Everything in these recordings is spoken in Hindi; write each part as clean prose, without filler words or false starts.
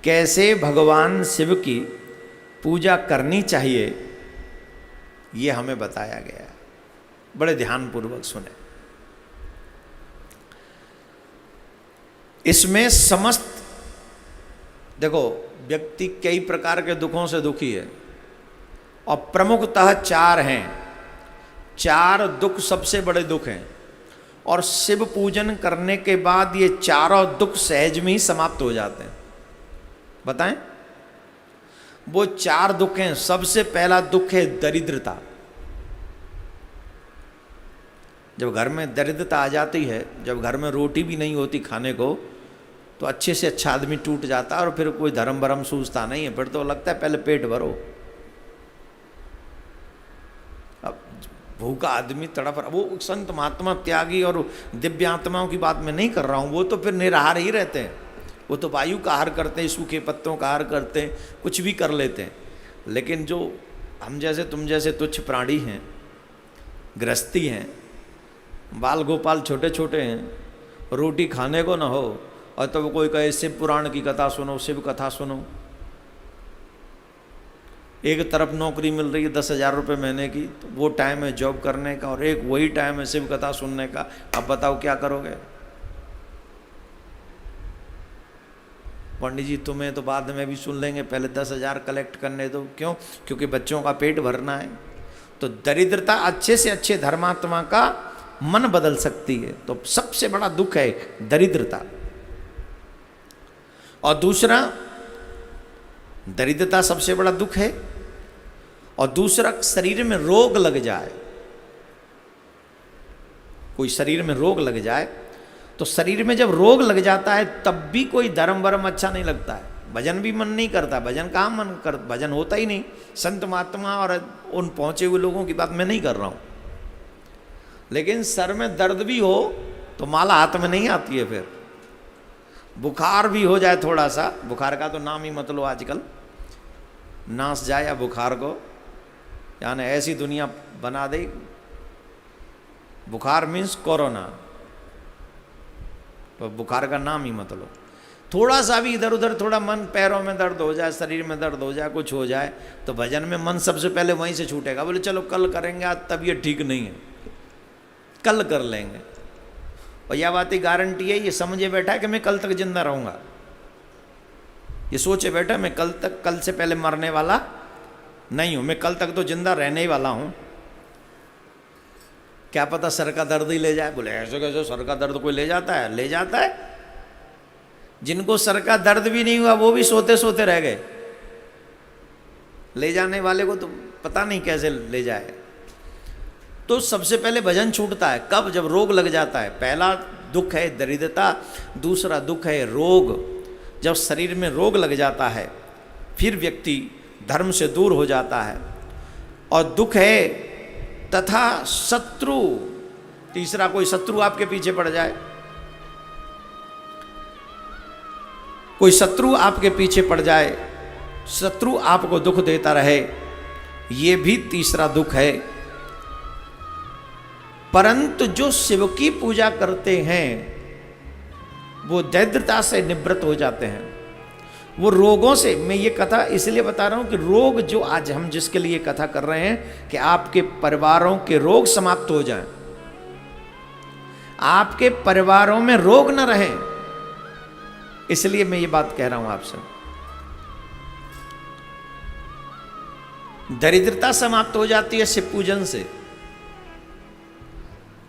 कैसे भगवान शिव की पूजा करनी चाहिए ये हमें बताया गया है। बड़े ध्यानपूर्वक सुने। इसमें समस्त, देखो व्यक्ति कई प्रकार के दुखों से दुखी है और प्रमुखतः 4 हैं। 4 दुख सबसे बड़े दुख हैं और शिव पूजन करने के बाद ये चारों दुख सहज में ही समाप्त हो जाते हैं। बताएं, वो 4 दुख हैं। सबसे पहला दुख है दरिद्रता। जब घर में दरिद्रता आ जाती है, जब घर में रोटी भी नहीं होती खाने को, तो अच्छे से अच्छा आदमी टूट जाता है और फिर कोई धर्म भरम सूझता नहीं है। फिर तो लगता है पहले पेट भरो। अब भूखा आदमी तड़प रहा, वो संत महात्मा त्यागी और दिव्य आत्माओं की बात मैं नहीं कर रहा हूँ, वो तो फिर निराहार ही रहते हैं। वो तो वायु का आहार करते हैं, सूखे पत्तों का आहार करते हैं, कुछ भी कर लेते हैं। लेकिन जो हम जैसे तुम जैसे तुच्छ प्राणी हैं, गृहस्थी हैं, बाल गोपाल छोटे छोटे हैं, रोटी खाने को ना हो और तब कोई कहे शिव पुराण की कथा सुनो, शिव कथा सुनो। एक तरफ नौकरी मिल रही है 10,000 रुपये महीने की, तो वो टाइम है जॉब करने का और एक वही टाइम है शिव कथा सुनने का। अब बताओ क्या करोगे? पंडित जी तुम्हें तो बाद में भी सुन लेंगे, पहले 10,000 कलेक्ट करने दो। क्यों? क्योंकि बच्चों का पेट भरना है। तो दरिद्रता अच्छे से अच्छे धर्मात्मा का मन बदल सकती है। तो सबसे बड़ा दुख है दरिद्रता। और दूसरा, दरिद्रता सबसे बड़ा दुख है। और दूसरा, शरीर में रोग लग जाए। कोई शरीर में रोग लग जाए तो शरीर में जब रोग लग जाता है तब भी कोई धर्म वर्म अच्छा नहीं लगता है, भजन भी मन नहीं करता। भजन कहाँ मन कर, भजन होता ही नहीं। संत महात्मा और उन पहुंचे हुए लोगों की बात मैं नहीं कर रहा हूं। लेकिन सर में दर्द भी हो तो माला हाथ में नहीं आती है। फिर बुखार भी हो जाए थोड़ा सा, बुखार का तो नाम ही मत लो आजकल, नास जाए या बुखार को, यानी ऐसी दुनिया बना दे। बुखार मीन्स कोरोना, तो बुखार का नाम ही मत लो। थोड़ा सा भी इधर उधर, थोड़ा मन पैरों में दर्द हो जाए, शरीर में दर्द हो जाए, कुछ हो जाए, तो भजन में मन सबसे पहले वहीं से छूटेगा। बोले चलो कल करेंगे, आज तबीयत ठीक नहीं है, कल कर लेंगे। और यह बात की गारंटी है, ये समझे बैठा है कि मैं कल तक जिंदा रहूंगा। ये सोचे बैठा मैं कल से पहले मरने वाला नहीं हूं, मैं कल तक तो जिंदा रहने ही वाला हूं। क्या पता सर का दर्द ही ले जाए। बोले ऐसे कैसे सर का दर्द कोई ले जाता है? ले जाता है। जिनको सर का दर्द भी नहीं हुआ वो भी सोते सोते रह गए। ले जाने वाले को तो पता नहीं कैसे ले जाए। तो सबसे पहले भजन छूटता है कब? जब रोग लग जाता है। पहला दुख है दरिद्रता, दूसरा दुख है रोग। जब शरीर में रोग लग जाता है फिर व्यक्ति धर्म से दूर हो जाता है। और दुख है तथा शत्रु। तीसरा, कोई शत्रु आपके पीछे पड़ जाए, कोई शत्रु आपके पीछे पड़ जाए, शत्रु आपको दुख देता रहे, ये भी तीसरा दुख है। परंतु जो शिव की पूजा करते हैं वो दरिद्रता से निवृत्त हो जाते हैं। वो रोगों से, मैं ये कथा इसलिए बता रहा हूं कि रोग जो आज हम जिसके लिए कथा कर रहे हैं कि आपके परिवारों के रोग समाप्त हो जाएं, आपके परिवारों में रोग न रहें, इसलिए मैं ये बात कह रहा हूं आपसे। दरिद्रता समाप्त हो जाती है शिव पूजन से,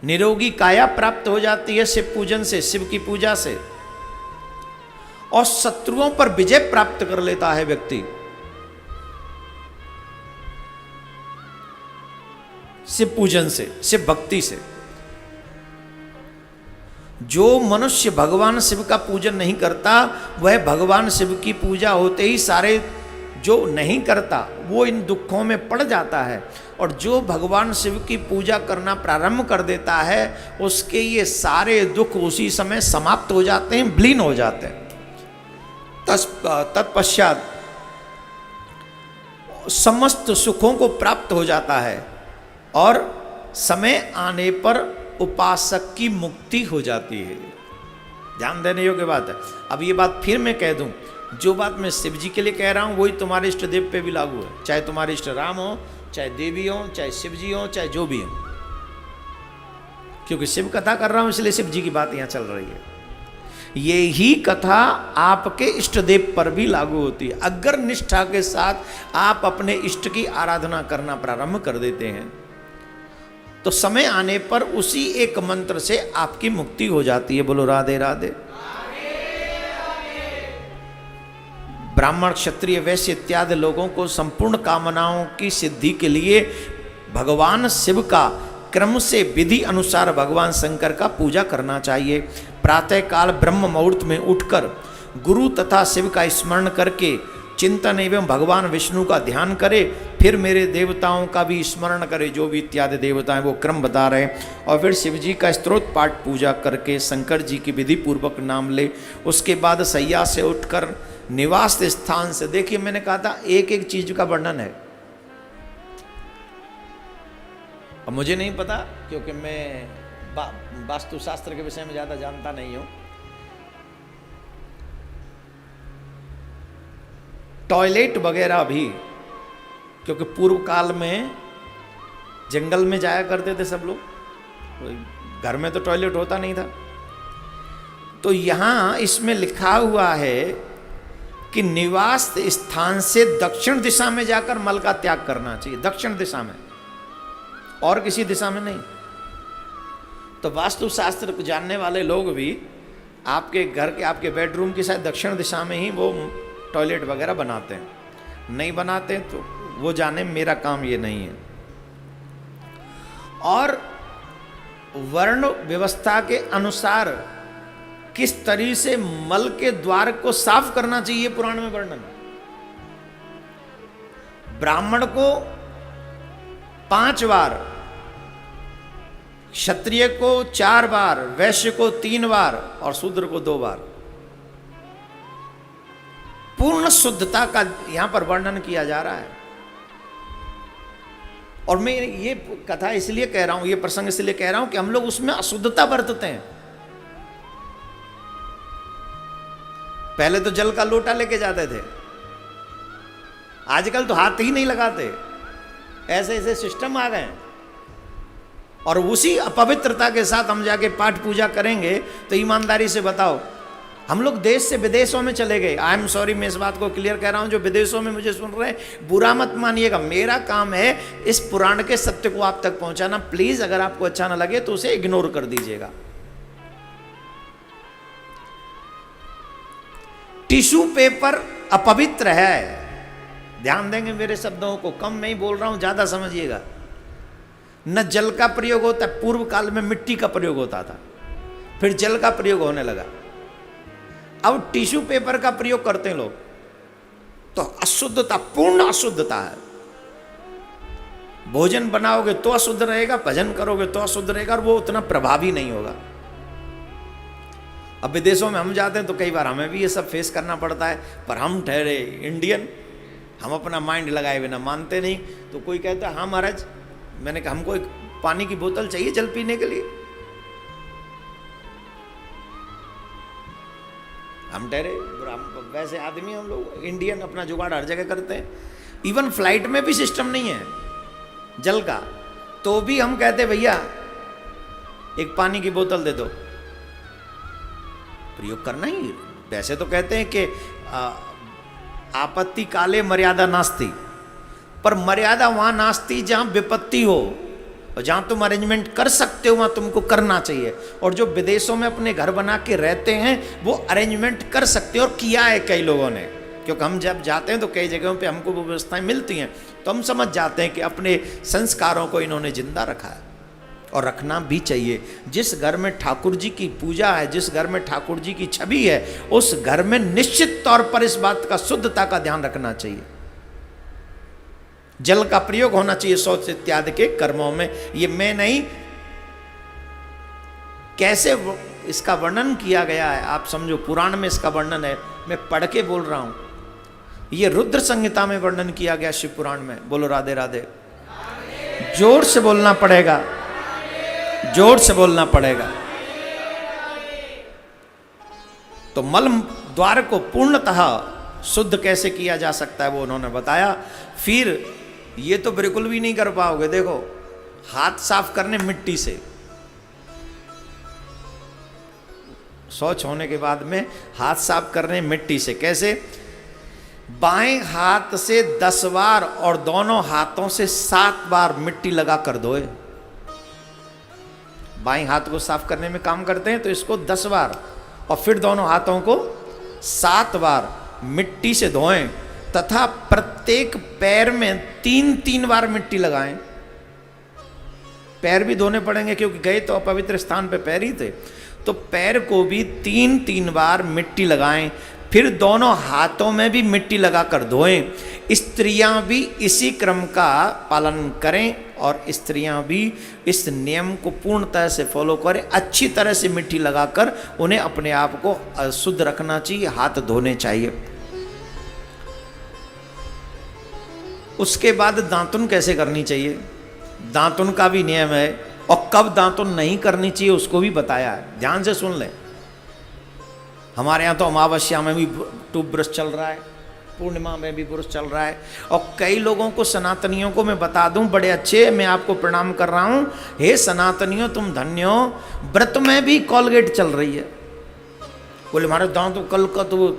निरोगी काया प्राप्त हो जाती है शिव पूजन से, शिव की पूजा से, और शत्रुओं पर विजय प्राप्त कर लेता है व्यक्ति शिव पूजन से, शिव भक्ति से। जो मनुष्य भगवान शिव का पूजन नहीं करता वह भगवान शिव की पूजा होते ही सारे, जो नहीं करता वो इन दुखों में पड़ जाता है। और जो भगवान शिव की पूजा करना प्रारंभ कर देता है उसके ये सारे दुख उसी समय समाप्त हो जाते हैं, विलीन हो जाते हैं। तत्पश्चात समस्त सुखों को प्राप्त हो जाता है और समय आने पर उपासक की मुक्ति हो जाती है। ध्यान देने योग्य बात है। अब ये बात फिर मैं कह दूं, जो बात मैं शिव जी के लिए कह रहा हूं वही तुम्हारे इष्ट देव पे भी लागू है, चाहे तुम्हारे इष्ट राम हो, चाहे देवी हो, चाहे शिव जी हो, चाहे जो भी हो। क्योंकि शिव कथा कर रहा हूं इसलिए शिव जी की बात यहां चल रही है। ये ही कथा आपके इष्ट देव पर भी लागू होती है। अगर निष्ठा के साथ आप अपने इष्ट की आराधना करना प्रारंभ कर देते हैं तो समय आने पर उसी एक मंत्र से आपकी मुक्ति हो जाती है। बोलो राधे राधे। ब्राह्मण क्षत्रिय वैश्य इत्यादि लोगों को संपूर्ण कामनाओं की सिद्धि के लिए भगवान शिव का क्रम से विधि अनुसार भगवान शंकर का पूजा करना चाहिए। प्रातः काल ब्रह्म मुहूर्त में उठकर गुरु तथा शिव का स्मरण करके चिंतन एवं भगवान विष्णु का ध्यान करे, फिर मेरे देवताओं का भी स्मरण करे, जो भी इत्यादि देवता हैं वो क्रम बता रहे हैं, और फिर शिव जी का स्तोत्र पाठ पूजा करके शंकर जी की विधि पूर्वक नाम ले। उसके बाद सैया से उठकर निवास स्थान से, देखिए मैंने कहा था एक एक चीज का वर्णन है। अब मुझे नहीं पता क्योंकि मैं वास्तुशास्त्र के विषय में ज्यादा जानता नहीं हूं। टॉयलेट वगैरह भी, क्योंकि पूर्व काल में जंगल में जाया करते थे सब लोग, घर में तो टॉयलेट होता नहीं था। तो यहां इसमें लिखा हुआ है कि निवास स्थान से दक्षिण दिशा में जाकर मल का त्याग करना चाहिए, दक्षिण दिशा में, और किसी दिशा में नहीं। तो वास्तुशास्त्र को जानने वाले लोग भी आपके घर के, आपके बेडरूम की शायद दक्षिण दिशा में ही वो टॉयलेट वगैरह बनाते हैं, नहीं बनाते तो वो जाने, मेरा काम ये नहीं है। और वर्ण व्यवस्था के अनुसार किस तरीके से मल के द्वार को साफ करना चाहिए पुराण में वर्णन। ब्राह्मण को 5 बार, क्षत्रिय को 4 बार, वैश्य को 3 बार और शूद्र को 2 बार। पूर्ण शुद्धता का यहां पर वर्णन किया जा रहा है। और मैं ये कथा इसलिए कह रहा हूं, ये प्रसंग इसलिए कह रहा हूं कि हम लोग उसमें अशुद्धता बरतते हैं। पहले तो जल का लोटा लेके जाते थे, आजकल तो हाथ ही नहीं लगाते, ऐसे ऐसे सिस्टम आ गए। और उसी अपवित्रता के साथ हम जाके पाठ पूजा करेंगे तो ईमानदारी से बताओ, हम लोग देश से विदेशों में चले गए। आई एम सॉरी, मैं इस बात को क्लियर कह रहा हूं, जो विदेशों में मुझे सुन रहे हैं बुरा मत मानिएगा, मेरा काम है इस पुराण के सत्य को आप तक पहुंचाना। प्लीज अगर आपको अच्छा ना लगे तो उसे इग्नोर कर दीजिएगा। टिश्यू पेपर अपवित्र है, ध्यान देंगे मेरे शब्दों को, कम नहीं बोल रहा हूं, ज्यादा समझिएगा। न जल का प्रयोग होता, पूर्व काल में मिट्टी का प्रयोग होता था, फिर जल का प्रयोग होने लगा, अब टिश्यू पेपर का प्रयोग करते हैं लोग। तो अशुद्धता, पूर्ण अशुद्धता है। भोजन बनाओगे तो अशुद्ध रहेगा, भजन करोगे तो अशुद्ध रहेगा, और वो उतना प्रभावी नहीं होगा। अब विदेशों में हम जाते हैं तो कई बार हमें भी ये सब फेस करना पड़ता है, पर हम ठहरे इंडियन, हम अपना माइंड लगाए बिना मानते नहीं। तो कोई कहता है हाँ महाराज, मैंने कहा हमको एक पानी की बोतल चाहिए जल पीने के लिए, हम ठहरे, वैसे आदमी हम लोग इंडियन अपना जुगाड़ हर जगह करते हैं। इवन फ्लाइट में भी सिस्टम नहीं है जल का, तो भी हम कहते भैया एक पानी की बोतल दे दो, प्रयोग करना ही। वैसे तो कहते हैं कि आपत्ति काले मर्यादा नास्ति, पर मर्यादा वहां नास्ति जहां विपत्ति हो, और जहां तुम अरेंजमेंट कर सकते हो वहां तुमको करना चाहिए। और जो विदेशों में अपने घर बना के रहते हैं वो अरेंजमेंट कर सकते हैं, और किया है कई लोगों ने, क्योंकि हम जब जाते हैं तो कई जगहों पे हमको वो व्यवस्थाएं मिलती हैं, तो हम समझ जाते हैं कि अपने संस्कारों को इन्होंने जिंदा रखा है, और रखना भी चाहिए। जिस घर में ठाकुर जी की पूजा है, जिस घर में ठाकुर जी की छवि है, उस घर में निश्चित तौर पर इस बात का, शुद्धता का ध्यान रखना चाहिए। जल का प्रयोग होना चाहिए शौच इत्यादि के कर्मों में। ये मैं नहीं, कैसे इसका वर्णन किया गया है आप समझो, पुराण में इसका वर्णन है, मैं पढ़ के बोल रहा हूं। ये रुद्र संहिता में वर्णन किया गया शिव पुराण में। बोलो राधे राधे। जोर से बोलना पड़ेगा, जोर से बोलना पड़ेगा। तो मल द्वार को पूर्णतः शुद्ध कैसे किया जा सकता है वो उन्होंने बताया। फिर ये तो बिल्कुल भी नहीं कर पाओगे, देखो हाथ साफ करने मिट्टी से, शौच होने के बाद में हाथ साफ करने मिट्टी से। कैसे? बाएं हाथ से 10 बार और दोनों हाथों से 7 बार मिट्टी लगा कर धोए। बाएं हाथ को साफ करने में काम करते हैं तो इसको 10 बार और फिर दोनों हाथों को 7 बार मिट्टी से धोएं, तथा प्रत्येक पैर में 3-3 बार मिट्टी लगाएं। पैर भी धोने पड़ेंगे क्योंकि गए तो अपवित्र स्थान पे पैर ही थे, तो पैर को भी 3-3 बार मिट्टी लगाएं। फिर दोनों हाथों में भी मिट्टी लगाकर धोएं। स्त्रियां भी इसी क्रम का पालन करें और स्त्रियां भी इस नियम को पूर्णतः से फॉलो करें। अच्छी तरह से मिट्टी लगाकर उन्हें अपने आप को शुद्ध रखना चाहिए, हाथ धोने चाहिए। उसके बाद दांतुन कैसे करनी चाहिए, दांतुन का भी नियम है और कब दांतुन नहीं करनी चाहिए उसको भी बताया है। ध्यान से सुन लें। हमारे यहाँ तो अमावस्या में भी टूथ ब्रश चल रहा है, पूर्णिमा में भी ब्रश चल रहा है, और कई लोगों को, सनातनियों को मैं बता दूं, बड़े अच्छे, मैं आपको प्रणाम कर रहा हूं, हे सनातनियों तुम धन्य हो, व्रत में भी कॉलगेट चल रही है। बोले हमारे दांत कल का तो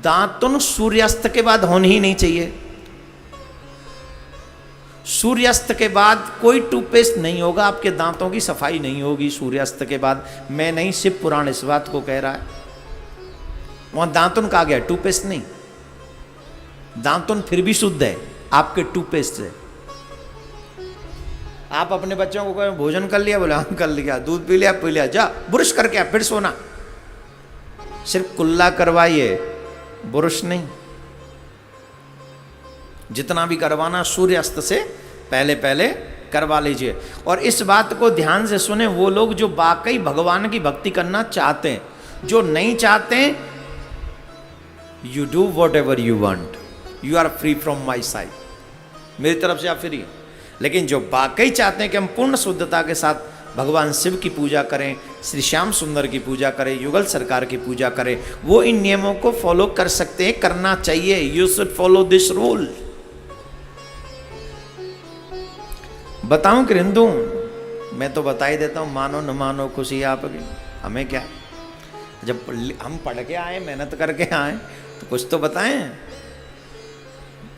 दांतुन सूर्यास्त के बाद होनी ही नहीं चाहिए। सूर्यास्त के बाद कोई टूथपेस्ट नहीं होगा, आपके दांतों की सफाई नहीं होगी सूर्यास्त के बाद। मैं नहीं, शिव पुराण इस बात को कह रहा है। वहां दांतुन कहा गया, टूथपेस्ट नहीं। दांतुन फिर भी शुद्ध है आपके टूथपेस्ट से। आप अपने बच्चों को कहें भोजन कर लिया, बोले हाँ कर लिया, दूध पी लिया, जा ब्रश करके आ, फिर सोना। सिर्फ कुल्ला करवाइए, ब्रश नहीं। जितना भी करवाना सूर्यास्त से पहले पहले करवा लीजिए। और इस बात को ध्यान से सुने वो लोग जो वाकई भगवान की भक्ति करना चाहते हैं। जो नहीं चाहते, you do whatever you want, you are free from my side, मेरी तरफ से आप फ्री। लेकिन जो वाकई चाहते हैं कि हम पूर्ण शुद्धता के साथ भगवान शिव की पूजा करें, श्री श्याम सुंदर की पूजा करें, युगल सरकार की पूजा करें, वो इन नियमों को फॉलो कर सकते हैं, करना चाहिए। You should follow this rule. बताऊं कि हिंदू, मैं तो बता ही देता हूं, मानो न मानो खुशी आपकी, हमें क्या। जब हम पढ़ के आए, मेहनत करके आए, तो कुछ तो बताएं।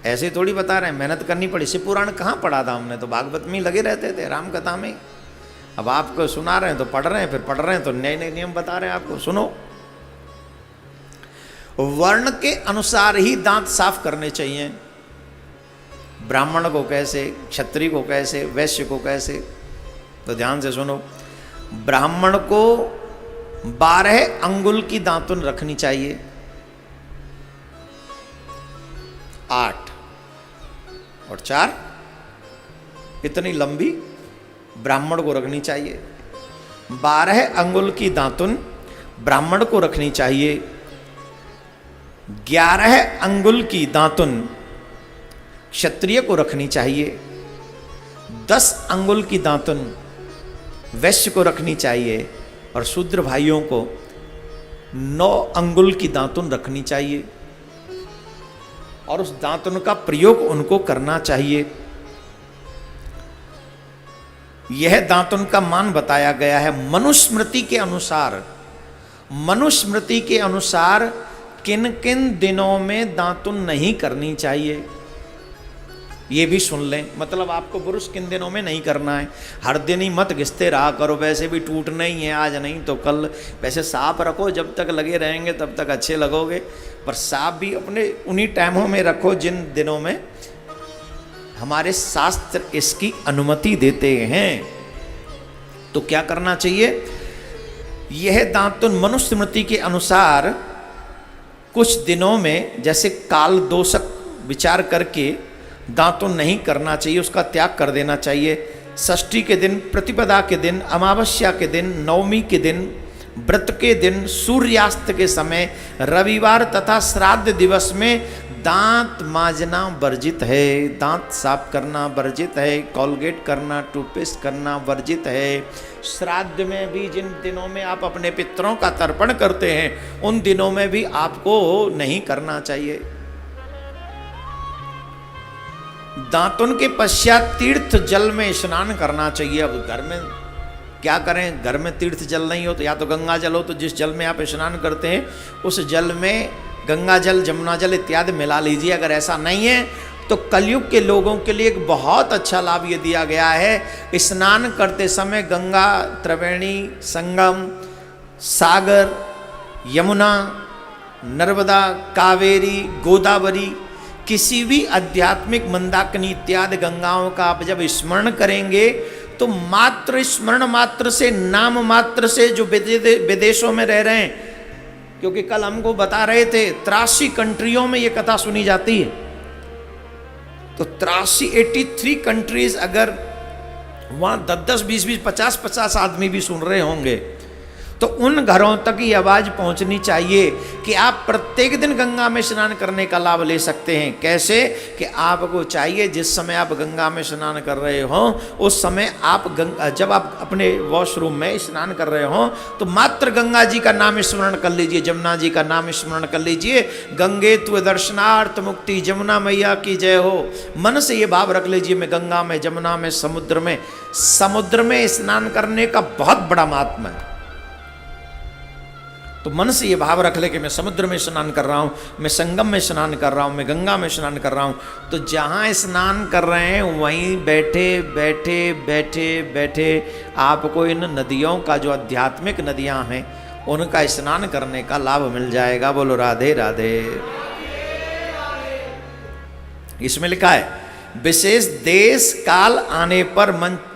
ऐसे थोड़ी बता रहे हैं, मेहनत करनी पड़ी। शिव पुराण कहाँ पढ़ा था हमने, तो भागवत में ही लगे रहते थे, राम कथा में। अब आपको सुना रहे हैं तो पढ़ रहे हैं, फिर पढ़ रहे हैं तो नए नए नियम बता रहे हैं आपको। सुनो, वर्ण के अनुसार ही दांत साफ करने चाहिए। ब्राह्मण को कैसे, क्षत्रिय को कैसे, वैश्य को कैसे, तो ध्यान से सुनो। ब्राह्मण को 12 अंगुल की दांतुन रखनी चाहिए, 8 और 4 इतनी लंबी ब्राह्मण को रखनी चाहिए। 12 अंगुल की दांतुन ब्राह्मण को रखनी चाहिए। 11 अंगुल की दांतुन क्षत्रिय को रखनी चाहिए। 10 अंगुल की दांतुन वैश्य को रखनी चाहिए। और शूद्र भाइयों को 9 अंगुल की दांतुन रखनी चाहिए और उस दांतुन का प्रयोग उनको करना चाहिए। यह दांतुन का मान बताया गया है मनुस्मृति के अनुसार। मनुस्मृति के अनुसार किन किन दिनों में दांतुन नहीं करनी चाहिए, ये भी सुन लें। मतलब आपको ब्रश किन दिनों में नहीं करना है। हर दिन ही मत घिसते रहा करो, वैसे भी टूटना ही है, आज नहीं तो कल। वैसे साफ रखो, जब तक लगे रहेंगे तब तक अच्छे लगोगे, पर साफ भी अपने उन्हीं टाइमों में रखो जिन दिनों में हमारे शास्त्र इसकी अनुमति देते हैं। तो क्या करना चाहिए, यह दांतुन मनुस्मृति के अनुसार कुछ दिनों में, जैसे काल दोषक विचार करके दांतुन नहीं करना चाहिए, उसका त्याग कर देना चाहिए। षष्ठी के दिन, प्रतिपदा के दिन, अमावस्या के दिन, नवमी के दिन, व्रत के दिन, सूर्यास्त के समय, रविवार तथा श्राद्ध दिवस में दांत माजना वर्जित है, दांत साफ करना वर्जित है, कोलगेट करना, टूथपेस्ट करना वर्जित है। श्राद्ध में भी जिन दिनों में आप अपने पितरों का तर्पण करते हैं उन दिनों में भी आपको नहीं करना चाहिए। दांतुन के पश्चात तीर्थ जल में स्नान करना चाहिए। अब घर में क्या करें, घर में तीर्थ जल नहीं हो तो या तो गंगा जल हो, तो जिस जल में आप स्नान करते हैं उस जल में गंगा जल, जमुना जल इत्यादि मिला लीजिए। अगर ऐसा नहीं है तो कलयुग के लोगों के लिए एक बहुत अच्छा लाभ ये दिया गया है, स्नान करते समय गंगा, त्रिवेणी, संगम, सागर, यमुना, नर्मदा, कावेरी, गोदावरी, किसी भी आध्यात्मिक मंदाकिनी इत्यादि गंगाओं का आप जब स्मरण करेंगे तो मात्र स्मरण मात्र से, नाम मात्र से, जो विदेशों में रह रहे हैं, क्योंकि कल हमको बता रहे थे 83 कंट्रियों में ये कथा सुनी जाती है, तो 83 कंट्रीज अगर वहां 10-10, 20-20, 50-50 आदमी भी सुन रहे होंगे तो उन घरों तक ये आवाज पहुंचनी चाहिए कि आप प्रत्येक दिन गंगा में स्नान करने का लाभ ले सकते हैं। कैसे कि आपको चाहिए जिस समय आप गंगा में स्नान कर रहे हो उस समय आप जब आप अपने वॉशरूम में स्नान कर रहे हो तो मात्र गंगा जी का नाम स्मरण कर लीजिए, जमुना जी का नाम स्मरण कर लीजिए। गंगे त्व दर्शनार्थ मुक्ति, जमुना मैया की जय हो। मन से ये भाव रख लीजिए, मैं गंगा में, जमुना में, समुद्र में स्नान करने का बहुत बड़ा महात्मा है। तो मन से ये भाव रख ले कि मैं समुद्र में स्नान कर रहा हूँ, मैं संगम में स्नान कर रहा हूँ, मैं गंगा में स्नान कर रहा हूँ। तो जहाँ स्नान कर रहे हैं वहीं बैठे बैठे बैठे बैठे आपको इन नदियों का, जो आध्यात्मिक नदियाँ हैं, उनका स्नान करने का लाभ मिल जाएगा। बोलो राधे राधे। इसमें लिखा है विशेष देश काल आने पर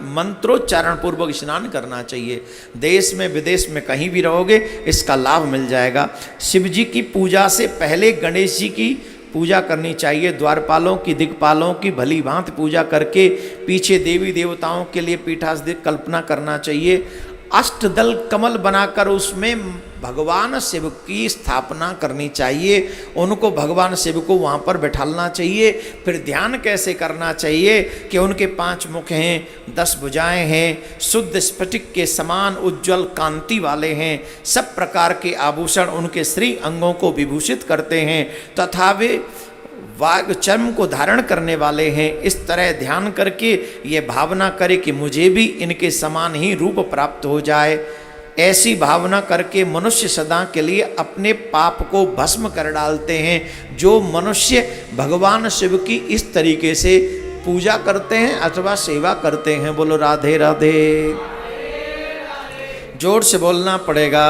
मंत्रोच्चारण पूर्वक स्नान करना चाहिए। देश में विदेश में कहीं भी रहोगे इसका लाभ मिल जाएगा। शिव जी की पूजा से पहले गणेश जी की पूजा करनी चाहिए। द्वारपालों की, दिक्पालों की भली भांति पूजा करके पीछे देवी देवताओं के लिए पीठासीन कल्पना करना चाहिए। अष्टदल कमल बनाकर उसमें भगवान शिव की स्थापना करनी चाहिए। उनको, भगवान शिव को वहाँ पर बैठालना चाहिए। फिर ध्यान कैसे करना चाहिए कि उनके 5 मुख हैं, 10 भुजाएं हैं, शुद्ध स्फटिक के समान उज्ज्वल कांति वाले हैं, सब प्रकार के आभूषण उनके श्री अंगों को विभूषित करते हैं तथा वे वाग चर्म को धारण करने वाले हैं। इस तरह ध्यान करके ये भावना करे कि मुझे भी इनके समान ही रूप प्राप्त हो जाए। ऐसी भावना करके मनुष्य सदा के लिए अपने पाप को भस्म कर डालते हैं। जो मनुष्य भगवान शिव की इस तरीके से पूजा करते हैं अथवा सेवा करते हैं। बोलो राधे राधे। जोर से बोलना पड़ेगा।